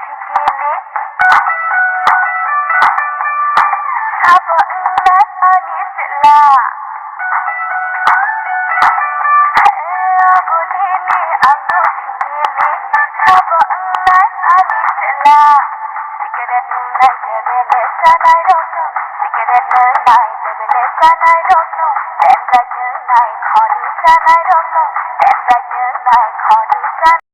shikini Sabo na anisila Bulini anu shikini Sabo na anisila Sigaret nai tebele sanai dono Sigaret nai tebele sanai dono Dendrak nai khoni sanai dono Dendrak nai khoni sanai